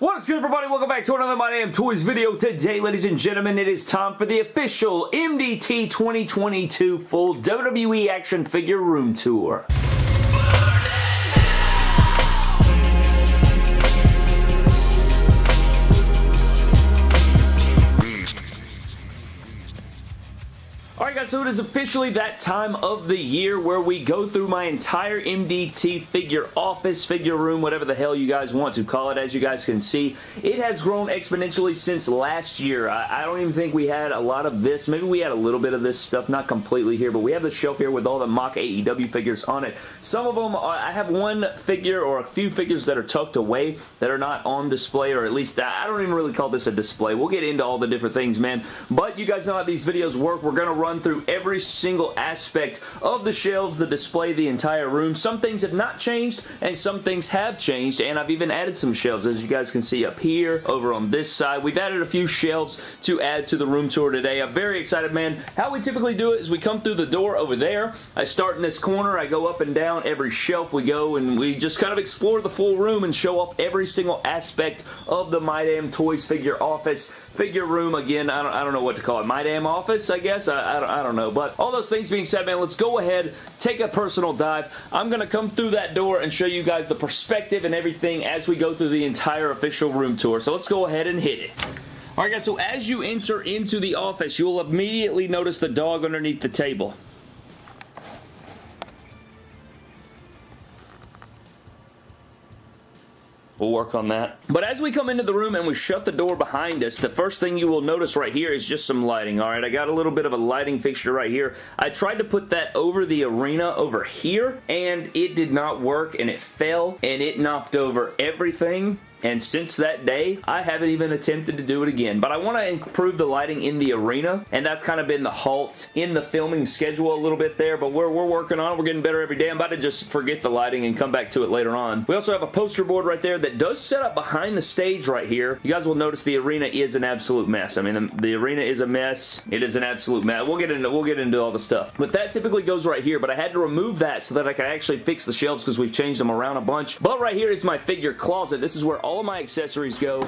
What is good, everybody? Welcome back to another My Damn Toys video. Today, ladies and gentlemen, it is time for the official MDT 2022 full WWE action figure room tour. Alright guys, so it is officially that time of the year where we go through my entire MDT figure office, figure room, whatever the hell you guys want to call it. As you guys can see, it has grown exponentially since last year. I don't even think we had a lot of this. Maybe we had a little bit of this stuff, not completely here, but we have the shelf here with all the mock AEW figures on it. Some of them, I have one figure or a few figures that are tucked away that are not on display, or at least I don't even really call this a display. We'll get into all the different things, man. But you guys know how these videos work. We're going to run through every single aspect of the shelves, the display, the entire room. Some things have not changed and some things have changed, and I've even added some shelves, as you guys can see up here, over on this side. We've added a few shelves to add to the room tour today. I'm very excited, man. How we typically do it is we come through the door over there. I start in this corner. I go up and down every shelf we go, and we just kind of explore the full room and show off every single aspect of the My Damn Toys figure office. Figure room, again, I don't know what to call it. My damn office, I guess? I don't know. But all those things being said, man, let's go ahead, take a personal dive. I'm going to come through that door and show you guys the perspective and everything as we go through the entire official room tour. So let's go ahead and hit it. Alright guys, so as you enter into the office, you'll immediately notice the dog underneath the table. We'll work on that. But as we come into the room and we shut the door behind us, the first thing you will notice right here is just some lighting. Alright, I got a little bit of a lighting fixture right here. I tried to put that over the arena over here, and it did not work, and it fell, and it knocked over everything. And since that day, I haven't even attempted to do it again. But I want to improve the lighting in the arena, and that's kind of been the halt in the filming schedule a little bit there, but we're working on it. We're getting better every day. I'm about to just forget the lighting and come back to it later on. We also have a poster board right there that does set up behind the stage right here. You guys will notice the arena is an absolute mess. I mean, the arena is a mess. It is an absolute mess. We'll get into all the stuff. But that typically goes right here, but I had to remove that so that I could actually fix the shelves because we've changed them around a bunch. But right here is my figure closet. This is where all of my accessories go.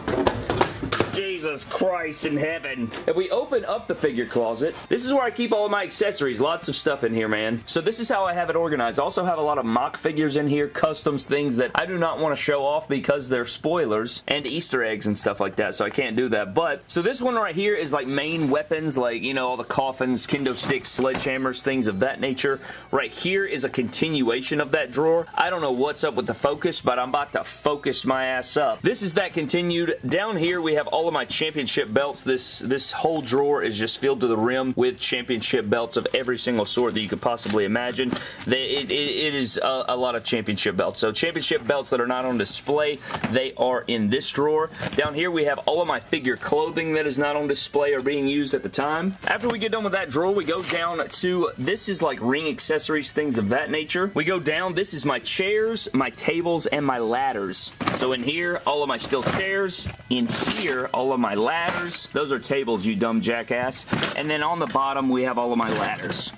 Jesus Christ in heaven. If we open up the figure closet, this is where I keep all of my accessories. Lots of stuff in here, man. So this is how I have it organized. I also have a lot of mock figures in here, customs, things that I do not want to show off because they're spoilers and Easter eggs and stuff like that, so I can't do that. But, so this one right here is like main weapons, like, you know, all the coffins, kendo sticks, sledgehammers, things of that nature. Right here is a continuation of that drawer. I don't know what's up with the focus, but I'm about to focus my ass up. This is that continued. Down here, we have all of my championship belts. This whole drawer is just filled to the rim with championship belts of every single sort that you could possibly imagine. It is a lot of championship belts. So championship belts that are not on display, they are in this drawer. Down here we have all of my figure clothing that is not on display or being used at the time. After we get done with that drawer, we go down to, this is like ring accessories, things of that nature. We go down, this is my chairs, my tables, and my ladders. So in here, all of my steel chairs. In here, all of my ladders. Those are tables, you dumb jackass. And then on the bottom, we have all of my ladders.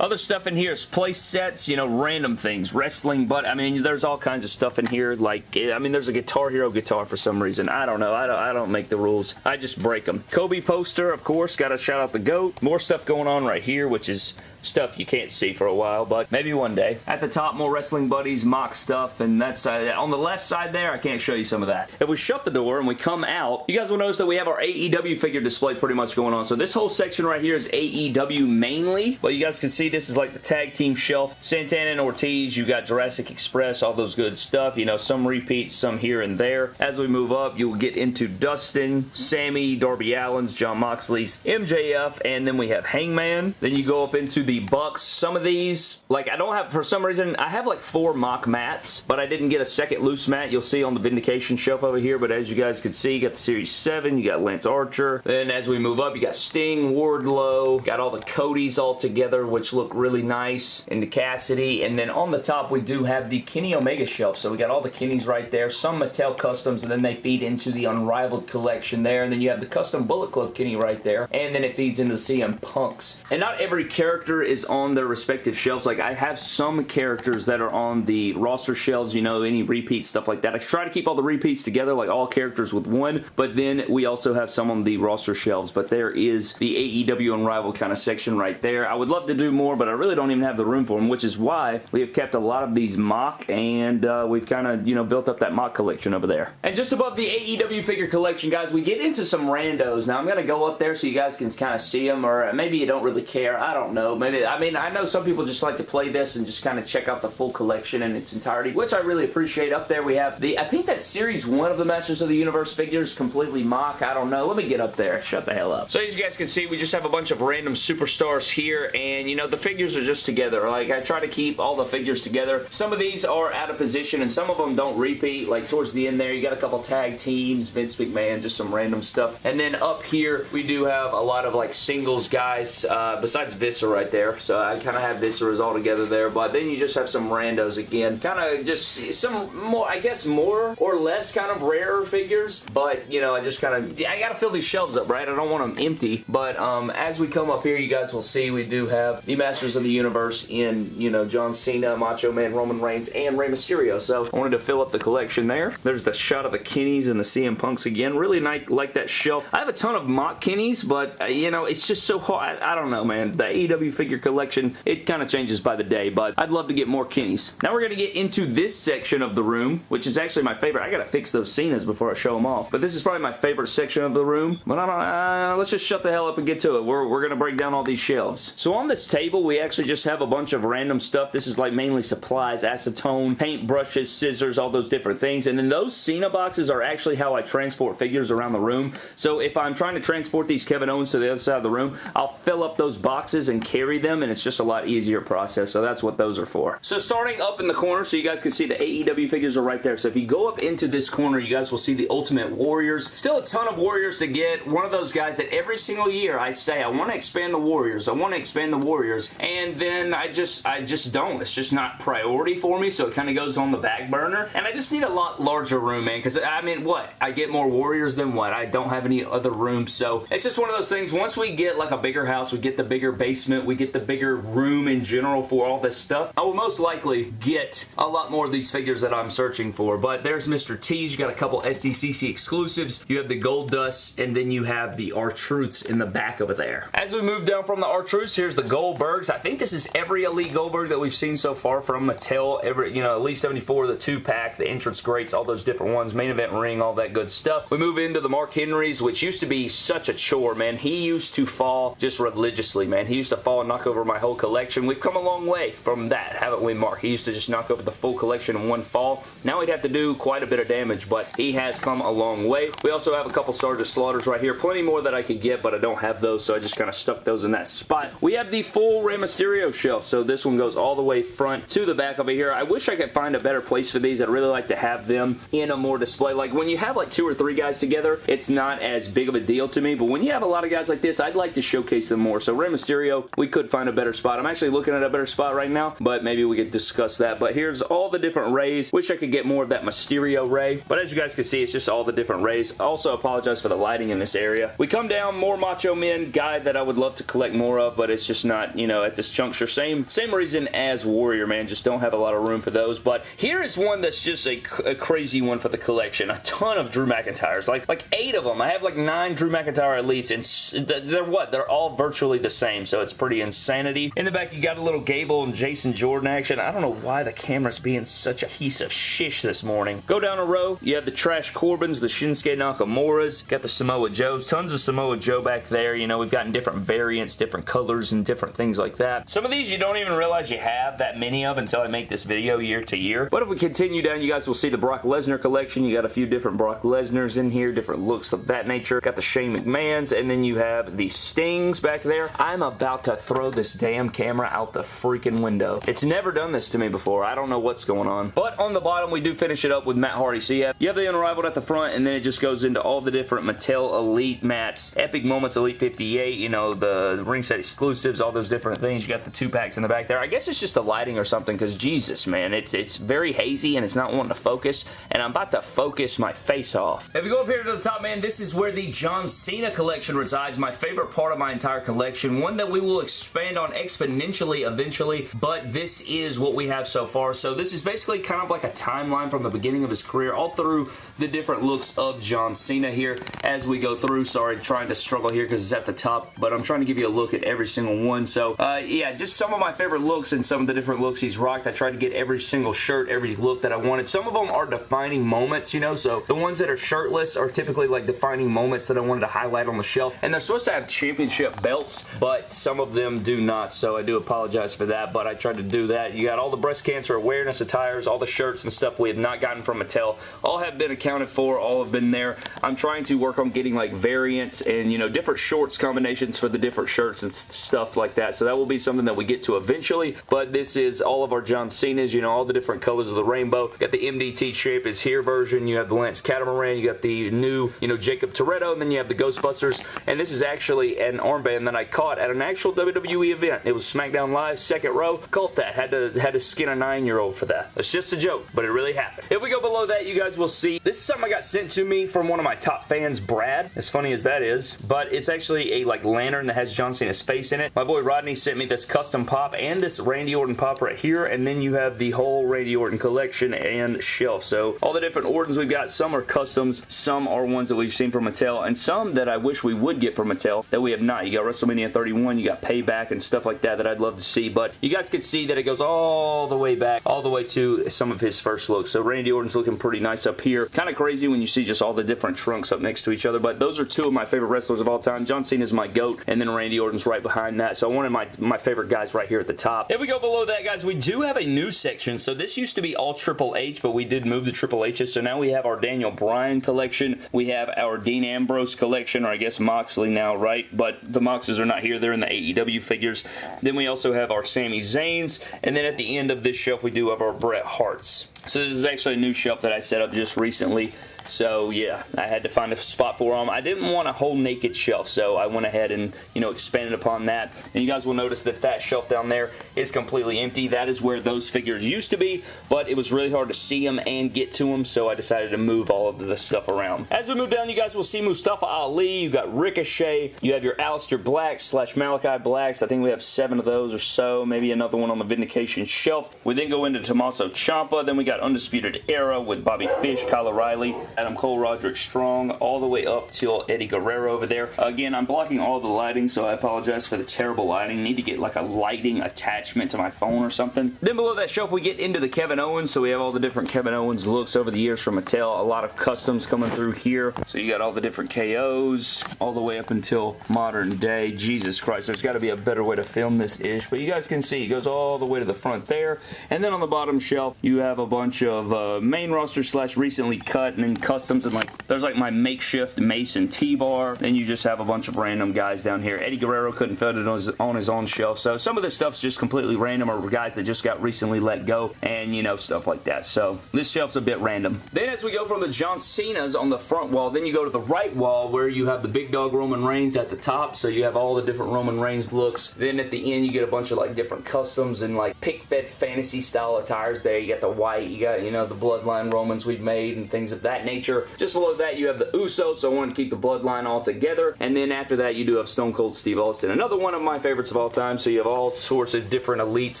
Other stuff in here is place sets, you know, random things, wrestling, but I mean, there's all kinds of stuff in here. Like, I mean, there's a Guitar Hero guitar for some reason. I don't know. I don't make the rules. I just break them. Kobe poster, of course. Got to shout out the GOAT. More stuff going on right here, which is stuff you can't see for a while, but maybe one day. At the top, more Wrestling Buddies, mock stuff, and that's on the left side there, I can't show you some of that. If we shut the door and we come out, you guys will notice that we have our AEW figure display pretty much going on. So this whole section right here is AEW mainly, but you guys can see this is like the tag team shelf. Santana and Ortiz, you got Jurassic Express, all those good stuff. You know, some repeats, some here and there. As we move up, you'll get into Dustin, Sammy, Darby Allin's, Jon Moxley's, MJF, and then we have Hangman. Then you go up into the Bucks. Some of these, like, I don't have, for some reason, I have like 4 mock mats, but I didn't get a second loose mat. You'll see on the Vindication shelf over here, but as you guys can see, you got the Series 7, you got Lance Archer. Then as we move up, you got Sting, Wardlow, got all the Codys all together, which look really nice, into Cassidy, and then on the top, we do have the Kenny Omega shelf, so we got all the Kennys right there, some Mattel customs, and then they feed into the Unrivaled collection there, and then you have the custom Bullet Club Kenny right there, and then it feeds into the CM Punks. And not every character order is on their respective shelves. Like, I have some characters that are on the roster shelves, you know, any repeats, stuff like that. I try to keep all the repeats together, like all characters with one, but then we also have some on the roster shelves. But there is the AEW Unrivaled kind of section right there. I would love to do more, but I really don't even have the room for them, which is why we have kept a lot of these mock, and we've kind of, you know, built up that mock collection over there. And just above the AEW figure collection, guys, we get into some randos. Now, I'm going to go up there so you guys can kind of see them, or maybe you don't really care. I don't know. Maybe, I mean, I know some people just like to play this and just kind of check out the full collection in its entirety, which I really appreciate. Up there we have the, I think that Series 1 of the Masters of the Universe figures, completely mock. I don't know. Let me get up there. Shut the hell up. So as you guys can see, we just have a bunch of random superstars here, and you know, the figures are just together. Like, I try to keep all the figures together. Some of these are out of position, and some of them don't repeat. Like, towards the end there, you got a couple tag teams, Vince McMahon, just some random stuff. And then up here, we do have a lot of, like, singles guys, besides Viscera right there. So I kind of have Visceras all together there, but then you just have some randos again. Kind of just some more, I guess, more or less kind of rarer figures, but, you know, I just kind of, I gotta fill these shelves up, right? I don't want them empty, but as we come up here, you guys will see we do have the Masters of the Universe in, you know, John Cena, Macho Man, Roman Reigns, and Rey Mysterio. So I wanted to fill up the collection there. There's the shot of the Kennys and the CM Punks again. Really nice, like that shelf. I have a ton of mock Kennys, but, you know, it's just so hard. I don't know, man. The AEW figure collection, it kind of changes by the day, but I'd love to get more Kennys. Now we're going to get into this section of the room, which is actually my favorite. I got to fix those Cenas before I show them off, but this is probably my favorite section of the room. But I don't, let's just shut the hell up and get to it. We're going to break down all these shelves. So on this table, we actually just have a bunch of random stuff. This is like mainly supplies, acetone, paint brushes, scissors, all those different things. And then those Cena boxes are actually how I transport figures around the room. So if I'm trying to transport these Kevin Owens to the other side of the room, I'll fill up those boxes and carry them, and it's just a lot easier process. So that's what those are for. So starting up in the corner, so you guys can see the AEW figures are right there. So if you go up into this corner, you guys will see the Ultimate Warriors. Still a ton of Warriors to get. One of those guys that every single year I say, I want to expand the Warriors. I want to expand the Warriors. And then I just don't. It's just not priority for me, so it kind of goes on the back burner. And I just need a lot larger room, man, because, I mean, what? I get more Warriors than what? I don't have any other room, so it's just one of those things. Once we get, like, a bigger house, we get the bigger basement, we get the bigger room in general for all this stuff, I will most likely get a lot more of these figures that I'm searching for. But there's Mr. T's. You got a couple SDCC exclusives. You have the Gold Dust, and then you have the R-Truths in the back over there. As we move down from the R-Truths, here's the Goldbergs. I think this is every Elite Goldberg that we've seen so far from Mattel. Every, you know, Elite 74, the 2-pack, the entrance greats, all those different ones, main event ring, all that good stuff. We move into the Mark Henrys, which used to be such a chore, man. He used to fall just religiously, man. He used to fall and knock over my whole collection. We've come a long way from that, haven't we, Mark? He used to just knock over the full collection in one fall. Now he'd have to do quite a bit of damage, but he has come a long way. We also have a couple Sergeant Slaughters right here. Plenty more that I could get, but I don't have those, so I just kind of stuck those in that spot. We have the full Rey Mysterio shelf, so this one goes all the way front to the back over here. I wish I could find a better place for these. I'd really like to have them in a more display. Like, when you have like 2 or 3 guys together, it's not as big of a deal to me, but when you have a lot of guys like this, I'd like to showcase them more. So Rey Mysterio, we could find a better spot. I'm actually looking at a better spot right now, but maybe we could discuss that. But here's all the different Reys. Wish I could get more of that Mysterio Rey, but as you guys can see, it's just all the different Reys. Also apologize for the lighting in this area. We come down, more Macho Men guy that I would love to collect more of, but it's just not, you know, at this juncture. Same reason as Warrior, man. Just don't have a lot of room for those. But here is one that's just a crazy one for the collection. A ton of Drew McIntyres, like 8 of them. I have like 9 Drew McIntyre Elites, and they're what? They're all virtually the same, so it's pretty insanity. In the back, you got a little Gable and Jason Jordan action. I don't know why the camera's being such a piece of shish this morning. Go down a row, you have the Trash Corbins, the Shinsuke Nakamuras, got the Samoa Joes, tons of Samoa Joe back there. You know, we've gotten different variants, different colors, and different things like that. Some of these you don't even realize you have that many of until I make this video year to year. But if we continue down, you guys will see the Brock Lesnar collection. You got a few different Brock Lesnars in here, different looks of that nature. Got the Shane McMahons, and then you have the Stings back there. I'm about to throw this damn camera out the freaking window. It's never done this to me before. I don't know what's going on. But on the bottom, we do finish it up with Matt Hardy. So you have the Unrivaled at the front, and then it just goes into all the different Mattel Elite mats, Epic Moments Elite 58, you know, the ringside exclusives, all those different things. You got the 2-packs in the back there. I guess it's just the lighting or something, because Jesus, man, it's very hazy, and it's not wanting to focus, and I'm about to focus my face off. If you go up here to the top, man, this is where the John Cena collection resides. My favorite part of my entire collection. One that we will expand on exponentially eventually, but this is what we have so far. So this is basically kind of like a timeline from the beginning of his career all through the different looks of John Cena here as we go through. Sorry, trying to struggle here because it's at the top, but I'm trying to give you a look at every single one. So yeah, just some of my favorite looks and some of the different looks he's rocked. I tried to get every single shirt, every look that I wanted. Some of them are defining moments, you know, so the ones that are shirtless are typically like defining moments that I wanted to highlight on the shelf, and they're supposed to have championship belts, but some of them do not, so I do apologize for that, but I tried to do that. You got all the breast cancer awareness attires, all the shirts and stuff we have not gotten from Mattel, all have been accounted for, all have been there. I'm trying to work on getting like variants and, you know, different shorts combinations for the different shirts and stuff like that, so that will be something that we get to eventually, but this is all of our John Cena's, you know, all the different colors of the rainbow. You got the MDT Champ is here version, you have the Lance Catamaran, you got the new, you know, Jacob Toretto, and then you have the Ghostbusters, and this is actually an armband that I caught at an actual WWE event. It was SmackDown Live, second row. Caught that. Had to skin a 9-year-old for that. It's just a joke, but it really happened. If we go below that, you guys will see, this is something I got sent to me from one of my top fans, Brad, as funny as that is, but it's actually a like lantern that has John Cena's face in it. My boy Rodney sent me this custom pop and this Randy Orton pop right here, and then you have the whole Randy Orton collection and shelf. So all the different Ortons we've got, some are customs, some are ones that we've seen from Mattel, and some that I wish we would get from Mattel that we have not. You got WrestleMania 31, you got Payback and stuff like that I'd love to see, but you guys can see that it goes all the way back, all the way to some of his first looks. So Randy Orton's looking pretty nice up here. Kind of crazy when you see just all the different trunks up next to each other, but those are two of my favorite wrestlers of all time. John Cena's my GOAT, and then Randy Orton's right behind that, so I wanted my favorite guys right here at the top. If we go below that, guys, we do have a new section. So this used to be all Triple H, but we did move the Triple H's, so now we have our Daniel Bryan collection, we have our Dean Ambrose collection, or I guess Moxley now, right? But the Moxes are not here, they're in the AEW figures. Then we also have our Sami Zayn's, and then at the end of this shelf we do have our Bret Hart's. So this is actually a new shelf that I set up just recently. So yeah, I had to find a spot for them. I didn't want a whole naked shelf, so I went ahead and, you know, expanded upon that. And you guys will notice that that shelf down there is completely empty. That is where those figures used to be, but it was really hard to see them and get to them, so I decided to move all of the stuff around. As we move down, you guys will see Mustafa Ali, you got Ricochet, you have your Aleister Black / Malachi Blacks. I think we have 7 of those or so, maybe another one on the Vindication shelf. We then go into Tommaso Ciampa, then we got Undisputed Era with Bobby Fish, Kyle O'Reilly, Adam Cole, Roderick Strong, all the way up till Eddie Guerrero over there. Again, I'm blocking all the lighting, so I apologize for the terrible lighting. Need to get like a lighting attachment to my phone or something. Then below that shelf, we get into the Kevin Owens, so we have all the different Kevin Owens looks over the years from Mattel. A lot of customs coming through here. So you got all the different KOs, all the way up until modern day. Jesus Christ, there's got to be a better way to film this ish, but you guys can see it goes all the way to the front there. And then on the bottom shelf, you have a bunch of main roster / recently cut, and then customs, and like there's like my makeshift Mason T-bar. Then you just have a bunch of random guys down here. Eddie Guerrero couldn't fit it on his own shelf, so some of this stuff's just completely random, or guys that just got recently let go, and you know, stuff like that. So this shelf's a bit random. Then as we go from the John Cena's on the front wall, then you go to the right wall where you have the big dog Roman Reigns at the top, so you have all the different Roman Reigns looks. Then at the end you get a bunch of like different customs and like pick-fed fantasy style attires there. You got the white, you got, you know, the bloodline Romans we've made and things of that nature. Just below that you have the Usos, so I wanted to keep the bloodline all together. And then after that you do have Stone Cold Steve Austin, another one of my favorites of all time. So you have all sorts of different elites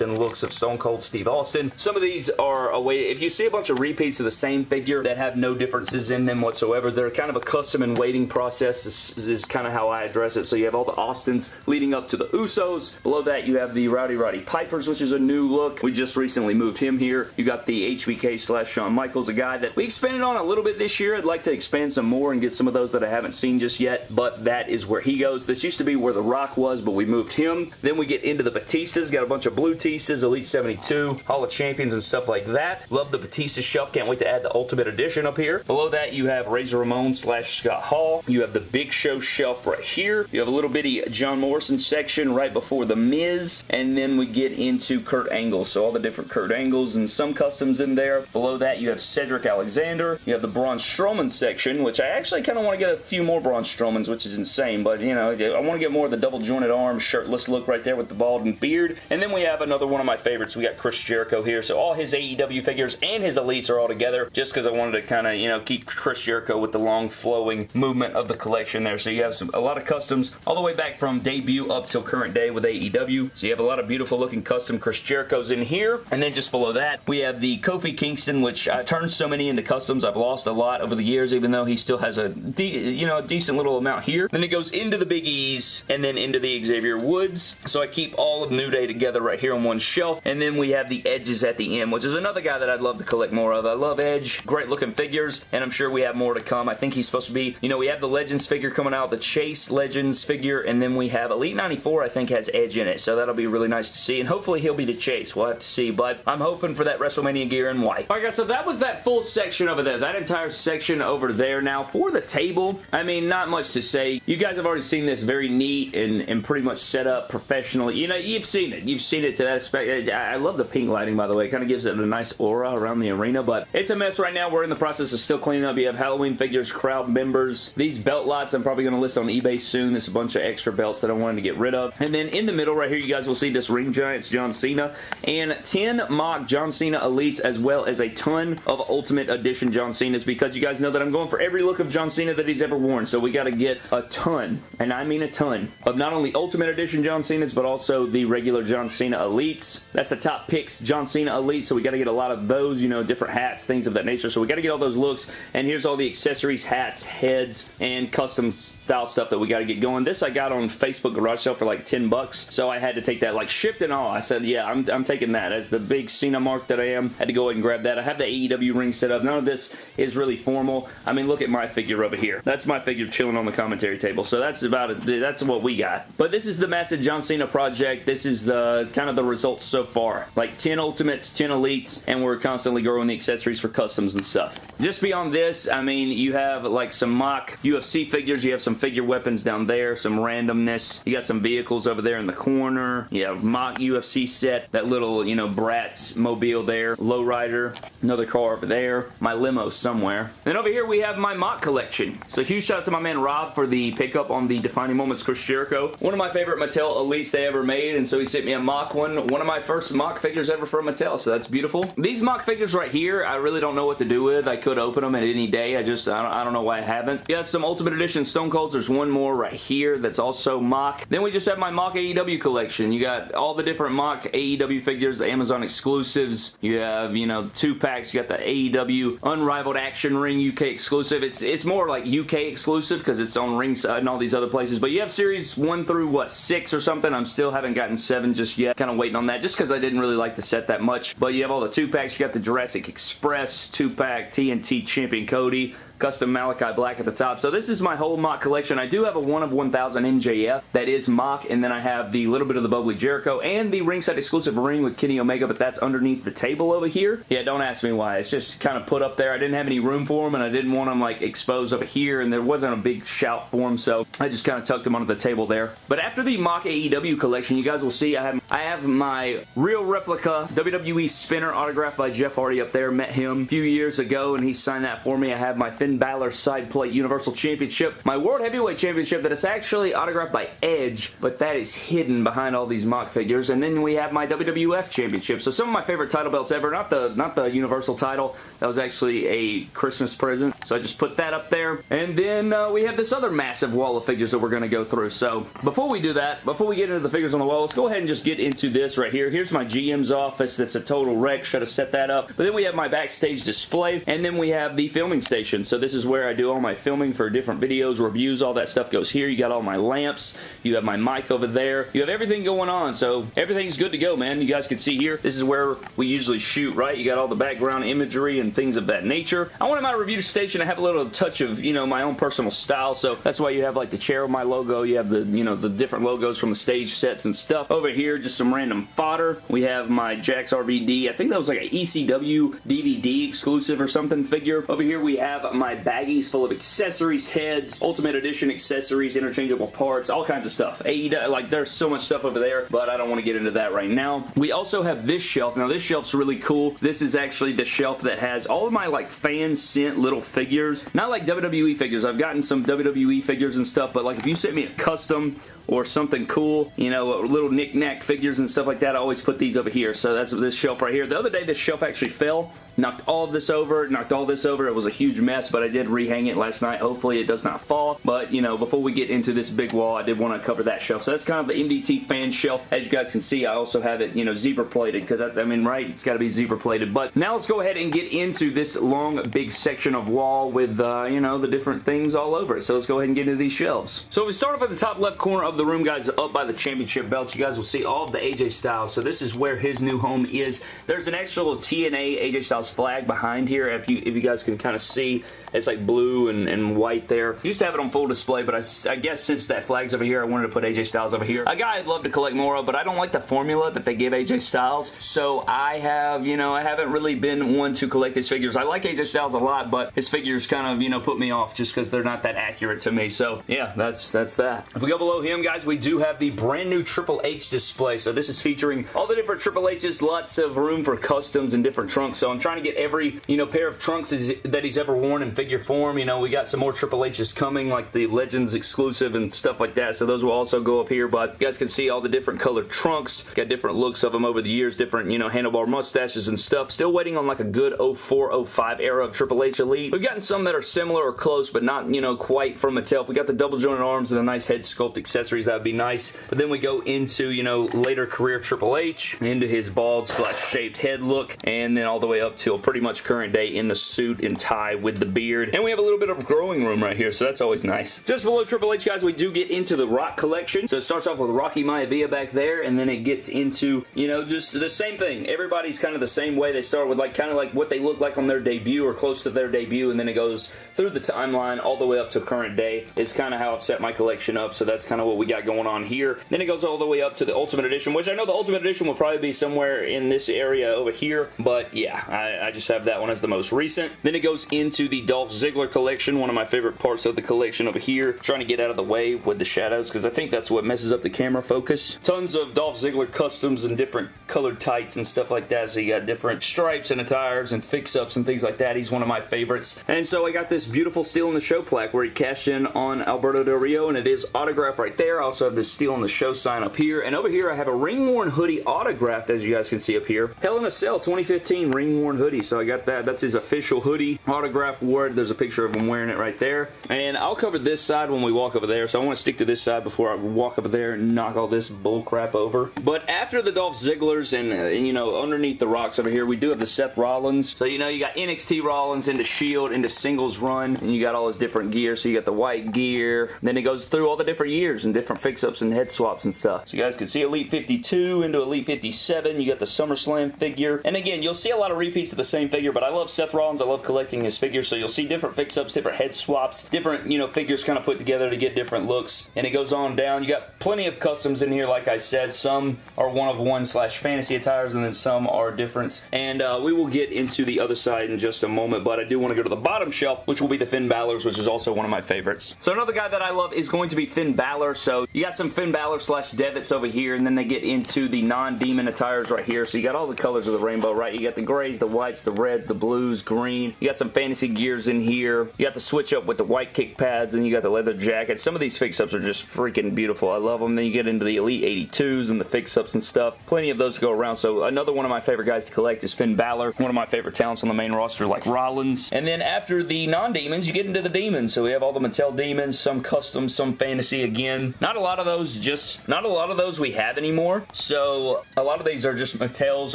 and looks of Stone Cold Steve Austin. Some of these are a way, if you see a bunch of repeats of the same figure that have no differences in them whatsoever, they're kind of a custom and waiting process is kind of how I address it. So you have all the Austins leading up to the Usos. Below that you have the Roddy Pipers, which is a new look. We just recently moved him here. You got the HBK / Shawn Michaels, a guy that we expanded on a little bit this year. I'd like to expand some more and get some of those that I haven't seen just yet, but that is where he goes. This used to be where The Rock was, but we moved him. Then we get into the Batistas. Got a bunch of Blue Tistas, Elite 72, Hall of Champions and stuff like that. Love the Batista shelf. Can't wait to add the Ultimate Edition up here. Below that you have Razor Ramon / Scott Hall. You have the Big Show shelf right here. You have a little bitty John Morrison section right before The Miz, and then we get into Kurt Angle. So all the different Kurt Angles and some customs in there. Below that you have Cedric Alexander. You have the Braun Braun Strowman section, which I actually kind of want to get a few more Braun Strowmans, which is insane, but you know, I want to get more of the double jointed arm, shirtless look right there with the bald and beard. And then we have another one of my favorites. We got Chris Jericho here, so all his AEW figures and his elites are all together, just because I wanted to kind of, you know, keep Chris Jericho with the long flowing movement of the collection there. So you have a lot of customs all the way back from debut up till current day with AEW. So you have a lot of beautiful looking custom Chris Jerichos in here. And then just below that, we have the Kofi Kingston, which I turned so many into customs. I've lost a lot over the years, even though he still has a decent little amount here. Then it goes into the Big E's and then into the Xavier Woods. So I keep all of New Day together right here on one shelf. And then we have the Edges at the end, which is another guy that I'd love to collect more of. I love Edge, great looking figures, and I'm sure we have more to come. I think he's supposed to be, you know, we have the Legends figure coming out, the Chase Legends figure, and then we have Elite 94, I think, has Edge in it, so that'll be really nice to see, and hopefully he'll be the Chase. We'll have to see, but I'm hoping for that WrestleMania gear in white. Alright guys, so that was that full section over there, that entire section over there. Now, for the table, I mean, not much to say. You guys have already seen this, very neat and pretty much set up professionally. You know, you've seen it. You've seen it to that aspect. I love the pink lighting, by the way. It kind of gives it a nice aura around the arena, but it's a mess right now. We're in the process of still cleaning up. You have Halloween figures, crowd members. These belt lots I'm probably going to list on eBay soon. There's a bunch of extra belts that I wanted to get rid of. And then in the middle right here, you guys will see this Ring Giants John Cena and 10 mock John Cena Elites, as well as a ton of Ultimate Edition John Cenas, because you guys know that I'm going for every look of John Cena that he's ever worn. So we got to get a ton, and I mean a ton, of not only Ultimate Edition John Cenas, but also the regular John Cena Elites. That's the top picks John Cena Elite, so we got to get a lot of those, you know, different hats, things of that nature. So we got to get all those looks, and here's all the accessories, hats, heads, and custom style stuff that we got to get going. This I got on Facebook garage sale for like 10 bucks, so I had to take that, like shipped and all. I said, yeah, I'm taking that. As the big Cena mark that I am, had to go ahead and grab that. I have the AEW ring set up. None of this is really formal. I mean, look at my figure over here. That's my figure chilling on the commentary table, so that's about it. That's what we got. But this is the massive John Cena project. This is the kind of the results so far. Like 10 Ultimates, 10 Elites, and we're constantly growing the accessories for customs and stuff. Just beyond this, I mean, you have like some mock UFC figures. You have some figure weapons down there, some randomness. You got some vehicles over there in the corner. You have mock UFC set, that little, you know, Bratz mobile there, lowrider, another car over there, my limo somewhere. Then over here we have my mock collection. So huge shout out to my man Rob for the pickup on the Defining Moments Chris Jericho. One of my favorite Mattel Elites they ever made, and so he sent me a mock one. One of my first mock figures ever from Mattel, so that's beautiful. These mock figures right here, I really don't know what to do with. I could open them at any day. I don't know why I haven't. You have some Ultimate Edition Stone Colds. There's one more right here that's also mock. Then we just have my mock AEW collection. You got all the different mock AEW figures, the Amazon exclusives. You have, you know, 2-packs. You got the AEW Unrivaled Action Ring UK exclusive. It's more like UK exclusive because it's on Ringside and all these other places. But you have series 1 through, what, 6 or something? I'm still haven't gotten 7 just yet. Kind of waiting on that just because I didn't really like the set that much. But you have all the 2-packs. You got the Jurassic Express 2-pack TNT Champion Cody, custom Malachi Black at the top. So this is my whole mock collection. I do have a 1 of 1000 MJF that is mock, and then I have the little bit of the Bubbly Jericho and the ringside exclusive ring with Kenny Omega, but that's underneath the table over here. Yeah, don't ask me why. It's just kind of put up there. I didn't have any room for them, and I didn't want them like exposed over here, and there wasn't a big shout for them, so I just kind of tucked them under the table there. But after the mock AEW collection, you guys will see I have my real replica WWE spinner autographed by Jeff Hardy up there. Met him a few years ago, and he signed that for me. I have my Finn Balor side plate Universal Championship, my World Heavyweight Championship that is actually autographed by Edge, but that is hidden behind all these mock figures. And then we have my WWF Championship. So some of my favorite title belts ever, not the Universal title. That was actually a Christmas present, so I just put that up there. And then we have this other massive wall of figures that we're going to go through. So before we do that, before we get into the figures on the wall, let's go ahead and just get into this right here. Here's my GM's office. That's a total wreck. Should have set that up. But then we have my backstage display, and then we have the filming station. So this is where I do all my filming for different videos, reviews, all that stuff goes here. You got all my lamps. You have my mic over there. You have everything going on, so everything's good to go, man. You guys can see here, this is where we usually shoot, right? You got all the background imagery and things of that nature. I wanted my review station to have a little touch of, you know, my own personal style, so that's why you have like the chair with my logo. You have the, you know, the different logos from the stage sets and stuff. Over here, just some random fodder. We have my Jax RVD. I think that was like an ECW DVD exclusive or something figure. Over here we have my baggies full of accessories, heads, Ultimate Edition accessories, interchangeable parts, all kinds of stuff. AEW, like there's so much stuff over there, but I don't want to get into that right now. We also have this shelf. Now this shelf's really cool. This is actually the shelf that has all of my like fan sent little figures. Not like WWE figures. I've gotten some WWE figures and stuff, but like if you sent me a custom or something cool, you know, little knick-knack figures and stuff like that, I always put these over here. So that's this shelf right here. The other day this shelf actually fell, knocked all of this over, knocked all this over. It was a huge mess, but I did rehang it last night. Hopefully it does not fall, but you know, before we get into this big wall, I did want to cover that shelf. So that's kind of the MDT fan shelf. As you guys can see, I also have it, you know, zebra plated, because I mean, right, it's got to be zebra plated. But now let's go ahead and get into this long big section of wall with you know, the different things all over it. So let's go ahead and get into these shelves. So if we start off at the top left corner of the room, guys, up by the championship belts, you guys will see all of the AJ Styles. So this is where his new home is. There's an actual TNA AJ Styles flag behind here. If you guys can kind of see, it's like blue and white there. Used to have it on full display, but I guess since that flag's over here, I wanted to put AJ Styles over here. A guy I'd love to collect more of, but I don't like the formula that they give AJ Styles. So I have, you know, I haven't really been one to collect his figures. I like AJ Styles a lot, but his figures kind of, you know, put me off just because they're not that accurate to me. So yeah, that's that. If we go below him, guys, we do have the brand new Triple H display. So this is featuring all the different Triple H's, lots of room for customs and different trunks. So I'm trying to get every, you know, pair of trunks that he's ever worn in figure form. You know, we got some more Triple H's coming, like the Legends exclusive and stuff like that. So those will also go up here, but you guys can see all the different colored trunks. Got different looks of them over the years, different, you know, handlebar mustaches and stuff. Still waiting on like a good 04, 05 era of Triple H Elite. We've gotten some that are similar or close, but not, you know, quite from Mattel. We got the double jointed arms and the nice head sculpt accessories. That would be nice. But then we go into, you know, later career Triple H, into his bald / shaved head look, and then all the way up to pretty much current day in the suit and tie with the beard. And we have a little bit of growing room right here, so that's always nice. Just below Triple H, guys, we do get into the Rock collection. So it starts off with Rocky Maivia back there, and then it gets into, you know, just the same thing. Everybody's kind of the same way. They start with like kind of like what they look like on their debut or close to their debut, and then it goes through the timeline all the way up to current day. Is kind of how I've set my collection up, so that's kind of what we got going on here. Then it goes all the way up to the Ultimate Edition, which I know the Ultimate Edition will probably be somewhere in this area over here, but yeah, I just have that one as the most recent. Then it goes into the Dolph Ziggler collection, one of my favorite parts of the collection over here. Trying to get out of the way with the shadows, because I think that's what messes up the camera focus. Tons of Dolph Ziggler customs and different colored tights and stuff like that, so you got different stripes and attires and fix-ups and things like that. He's one of my favorites. And so I got this beautiful Steal in the Show plaque where he cashed in on Alberto Del Rio, and it is autographed right there. I also have this Steal in the Show sign up here, and over here I have a ring-worn hoodie autographed, as you guys can see up here. Hell in a Cell 2015 ring-worn hoodie, so I got that. That's his official hoodie. Autograph word. There's a picture of him wearing it right there. And I'll cover this side when we walk over there, so I want to stick to this side before I walk over there and knock all this bull crap over. But after the Dolph Zigglers and you know, underneath the Rocks over here, we do have the Seth Rollins. So, you know, you got NXT Rollins into Shield, into singles run, and you got all his different gear. So you got the white gear. Then it goes through all the different years and different fix-ups and head swaps and stuff. So you guys can see Elite 52 into Elite 57. You got the SummerSlam figure. And again, you'll see a lot of repeats of the same figure, but I love Seth Rollins. I love collecting his figures. So you'll see different fix-ups, different head swaps, different, you know, figures kind of put together to get different looks. And it goes on down. You got plenty of customs in here, like I said. Some are one-of-one / fantasy attires, and then some are different. And we will get into the other side in just a moment, but I do want to go to the bottom shelf, which will be the Finn Balor's, which is also one of my favorites. So another guy that I love is going to be Finn Balor. So you got some Finn Balor / Devitt's over here, and then they get into the non-demon attires right here. So you got all the colors of the rainbow, right? You got the grays, the whites, the reds, the blues, green. You got some fantasy gears in here. You got the switch up with the white kick pads, and you got the leather jacket. Some of these fix-ups are just freaking beautiful. I love them. Then you get into the Elite 82s and the fix-ups and stuff. Plenty of those to go around. So another one of my favorite guys to collect is Finn Balor. One of my favorite talents on the main roster, like Rollins. And then after the non-demons, you get into the demons. So we have all the Mattel demons, some custom, some fantasy again. Not a lot of those we have anymore. So a lot of these are just Mattels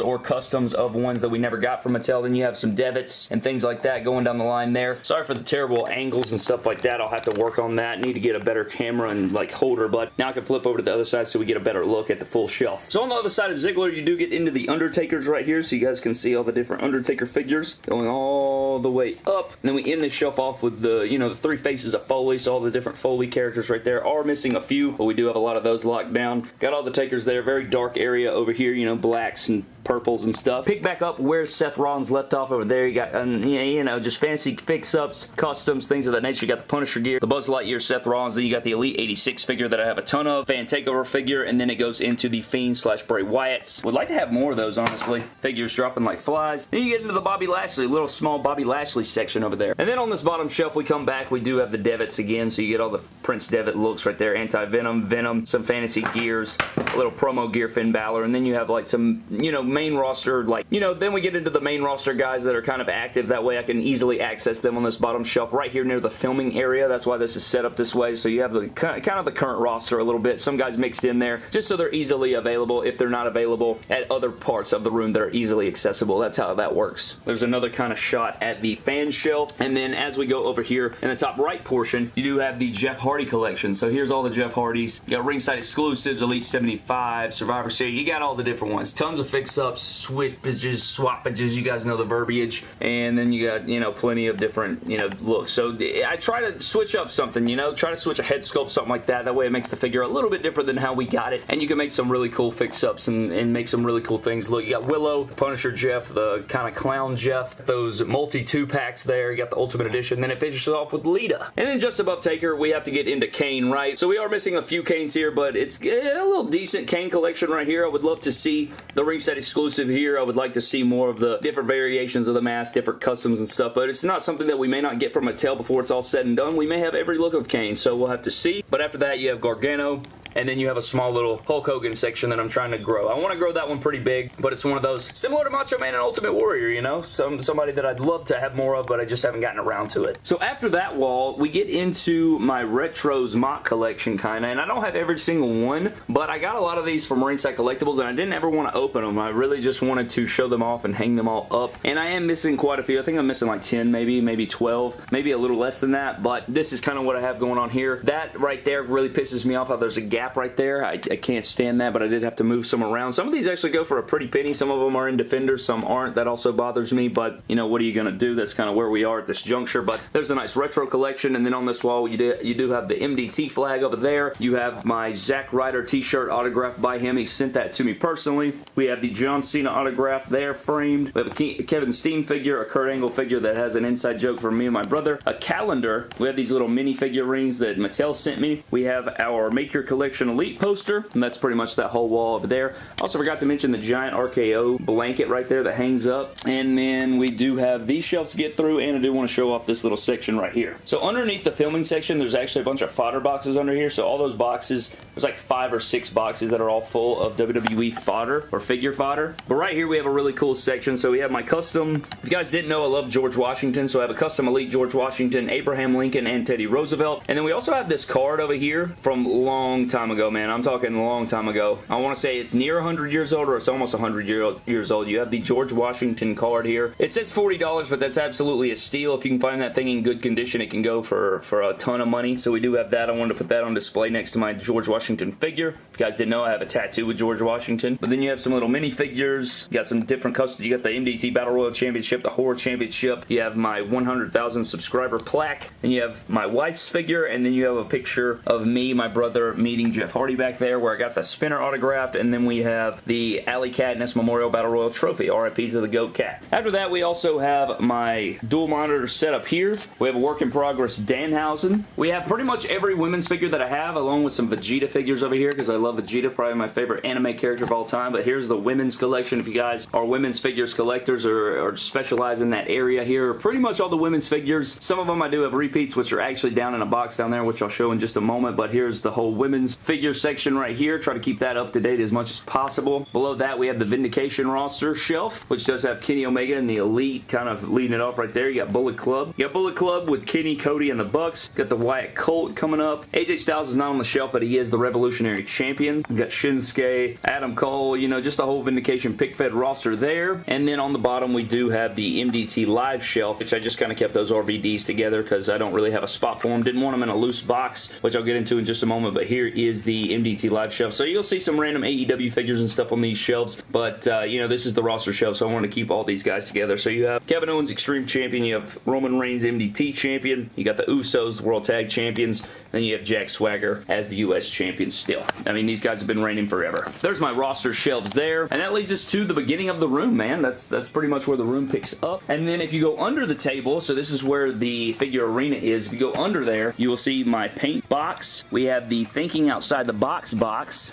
or customs of ones that we never got from Mattel. Then you have some Devitt's and things like that going down the line there. Sorry for the terrible angles and stuff like that. I'll have to work on that. Need to get a better camera and like holder, but now I can flip over to the other side so we get a better look at the full shelf. So on the other side of Ziggler, you do get into the Undertakers right here, so you guys can see all the different Undertaker figures going all the way up. And then we end this shelf off with the, you know, the three faces of Foley, so all the different Foley characters right there. Are missing a few, but we do have a lot of those locked down. Got all the takers there. Very dark area over here, you know, blacks and purples and stuff. Pick back up where Seth Rollins left off over there. You got, you know, just fancy fix-ups, customs, things of that nature. You got the Punisher gear, the Buzz Lightyear Seth Rollins, then you got the Elite 86 figure that I have a ton of, Fan Takeover figure, and then it goes into the Fiend / Bray Wyatt's. Would like to have more of those, honestly. Figures dropping like flies. Then you get into the Bobby Lashley, little small Bobby Lashley section over there. And then on this bottom shelf, we come back, we do have the Devitt's again, so you get all the Prince Devitt looks right there. Anti-Venom, Venom, some fantasy gears, a little promo gear Finn Balor, and then you have like some, you know, main roster, like, you know, then we get into the main roster guys that are kind of active. That way I can easily access them on this bottom shelf right here near the filming area. That's why this is set up this way. So you have the kind of the current roster a little bit. Some guys mixed in there just so they're easily available if they're not available at other parts of the room that are easily accessible. That's how that works. There's another kind of shot at the fan shelf, and then as we go over here in the top right portion, you do have the Jeff Hardy collection. So here's all the Jeff Hardys. You got ringside exclusives, Elite 75, Survivor Series. You got all the different ones. Tons of fix-ups, switchages, swappages. You guys know the verbiage. And then you got, you know, plenty of different, you know, looks. So I try to switch up something, you know, try to switch a head sculpt, something like that. That way it makes the figure a little bit different than how we got it. And you can make some really cool fix-ups and make some really cool things. Look, you got Willow, Punisher Jeff, the kind of clown Jeff, those multi 2-packs there. You got the Ultimate Edition. Then it finishes off with Lita. And then just above Taker, we have to get into Kane, right? So we are missing a few Kanes here, but it's a little decent Kane collection right here. I would love to see the ringside exclusive here. I would like to see more of the different variations of the mask, different customs and stuff, but it's not something that we may not get from Mattel before it's all said and done. We may have every look of Kane, so we'll have to see. But after that, you have Gargano, and then you have a small little Hulk Hogan section that I'm trying to grow. I want to grow that one pretty big, but it's one of those similar to Macho Man and Ultimate Warrior, you know? Somebody that I'd love to have more of, but I just haven't gotten around to it. So after that wall, we get into my Retros mock collection, kind of, and I don't have every single one, but I got a lot of these from Ringside Collectibles, and I didn't ever want to open them. I really just wanted to show them off and hang them all up, and I am missing quite a few. I think I'm missing like 10, maybe 12, maybe a little less than that, but this is kind of what I have going on here. That right there really pisses me off how there's a gap right there. I can't stand that, but I did have to move some around. Some of these actually go for a pretty penny. Some of them are in Defenders, some aren't. That also bothers me, but you know, what are you going to do? That's kind of where we are at this juncture, but there's a nice retro collection, and then on this wall, you do have the MDT flag over there. You have my Zack Ryder t-shirt autographed by him. He sent that to me personally. We have the John Cena autograph there framed. We have a Kevin Steen figure, a Kurt Angle figure that has an inside joke from me and my brother, a calendar. We have these little mini figurines that Mattel sent me. We have our Make Your Collection Elite poster, and that's pretty much that whole wall over there. Also forgot to mention the giant RKO blanket right there that hangs up. And then we do have these shelves to get through, and I do want to show off this little section right here. So underneath the filming section, there's actually a bunch of fodder boxes under here. So all those boxes, there's like 5 or 6 boxes that are all full of WWE fodder or figure fodder. But right here we have a really cool section. So we have my custom, if you guys didn't know, I love George Washington, so I have a custom Elite George Washington, Abraham Lincoln, and Teddy Roosevelt. And then we also have this card over here from a long time ago, man. I'm talking a long time ago. I want to say it's near 100 years old, or it's almost 100 years old. You have the George Washington card here. It says $40, but that's absolutely a steal. If you can find that thing in good condition, it can go for a ton of money. So we do have that. I wanted to put that on display next to my George Washington figure. If you guys didn't know, I have a tattoo with George Washington. But then you have some little mini figures. You got some different custom. You got the MDT Battle Royal Championship, the Horror Championship. You have my 100,000 subscriber plaque. And you have my wife's figure. And then you have a picture of me, my brother, meeting Jeff Hardy back there, where I got the spinner autographed. And then we have the Alley Katniss Memorial Battle Royal Trophy. RIP to the GOAT Cat. After that, we also have my dual monitor set up here. We have a work in progress Danhausen. We have pretty much every women's figure that I have, along with some Vegeta figures over here, because I love Vegeta, probably my favorite anime character of all time. But here's the women's collection. If you guys are women's figures collectors or specialize in that area, here are pretty much all the women's figures. Some of them I do have repeats, which are actually down in a box down there, which I'll show in just a moment. But here's the whole women's figure section right here. Try to keep that up to date as much as possible. Below that, we have the Vindication roster shelf, which does have Kenny Omega and the Elite kind of leading it off right there. You got Bullet Club. You got Bullet Club with Kenny, Cody, and the Bucks. Got the Wyatt Colt coming up. AJ Styles is not on the shelf, but he is the Revolutionary Champion. You got Shinsuke, Adam Cole, you know, just the whole Vindication pick-fed roster there. And then on the bottom, we do have the MDT Live shelf, which I just kind of kept those RVDs together because I don't really have a spot for them. Didn't want them in a loose box, which I'll get into in just a moment, but here is the MDT Live shelf. So you'll see some random AEW figures and stuff on these shelves, but you know, this is the roster shelf, so I want to keep all these guys together. So you have Kevin Owens, Extreme Champion, you have Roman Reigns, MDT Champion, you got the Usos, World Tag Champions, then you have Jack Swagger as the US Champion still. I mean, these guys have been reigning forever. There's my roster shelves there, and that leads us to the beginning of the room, man. That's pretty much where the room picks up. And then if you go under the table, so this is where the figure arena is, if you go under there, you will see my paint box. We have the Thinking Outside the Box box.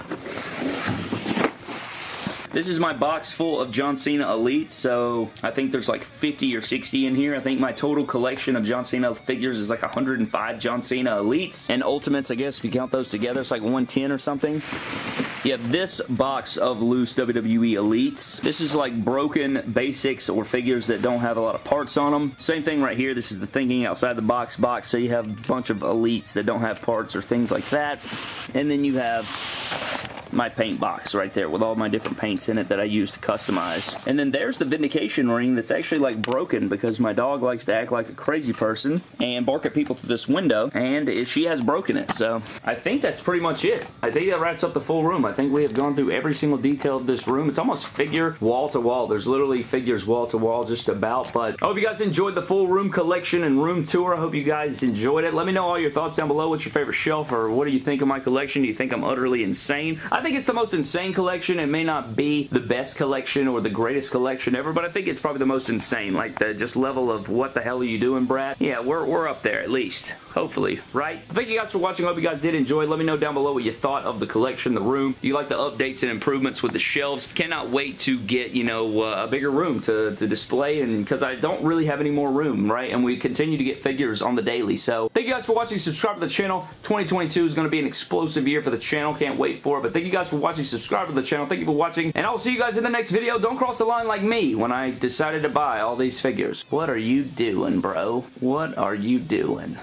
This is my box full of John Cena Elites, so I think there's like 50 or 60 in here. I think my total collection of John Cena figures is like 105 John Cena Elites. And Ultimates, I guess, if you count those together, it's like 110 or something. You have this box of loose WWE Elites. This is like broken basics or figures that don't have a lot of parts on them. Same thing right here. This is the Thinking Outside the Box box, so you have a bunch of Elites that don't have parts or things like that. And then you have my paint box right there with all my different paints in it that I use to customize. And then there's the Vindication ring that's actually like broken because my dog likes to act like a crazy person and bark at people through this window, and she has broken it. So I think that's pretty much it. I think that wraps up the full room. I think we have gone through every single detail of this room. It's almost figure wall to wall. There's literally figures wall to wall just about, but I hope you guys enjoyed the full room collection and room tour. I hope you guys enjoyed it. Let me know all your thoughts down below. What's your favorite shelf, or what do you think of my collection? Do you think I'm utterly insane? I think it's the most insane collection. It may not be the best collection or the greatest collection ever, but I think it's probably the most insane. Like the just level of what the hell are you doing, Brad? Yeah, we're up there at least. Hopefully, right? Thank you guys for watching. I hope you guys did enjoy. Let me know down below what you thought of the collection, the room. Do you like the updates and improvements with the shelves? Cannot wait to get, you know, a bigger room to display, and because I don't really have any more room, right? And we continue to get figures on the daily. So thank you guys for watching. Subscribe to the channel. 2022 is going to be an explosive year for the channel. Can't wait for it. But thank you guys for watching. Subscribe to the channel. Thank you for watching, and I'll see you guys in the next video. Don't cross the line like me when I decided to buy all these figures. What are you doing, bro? What are you doing?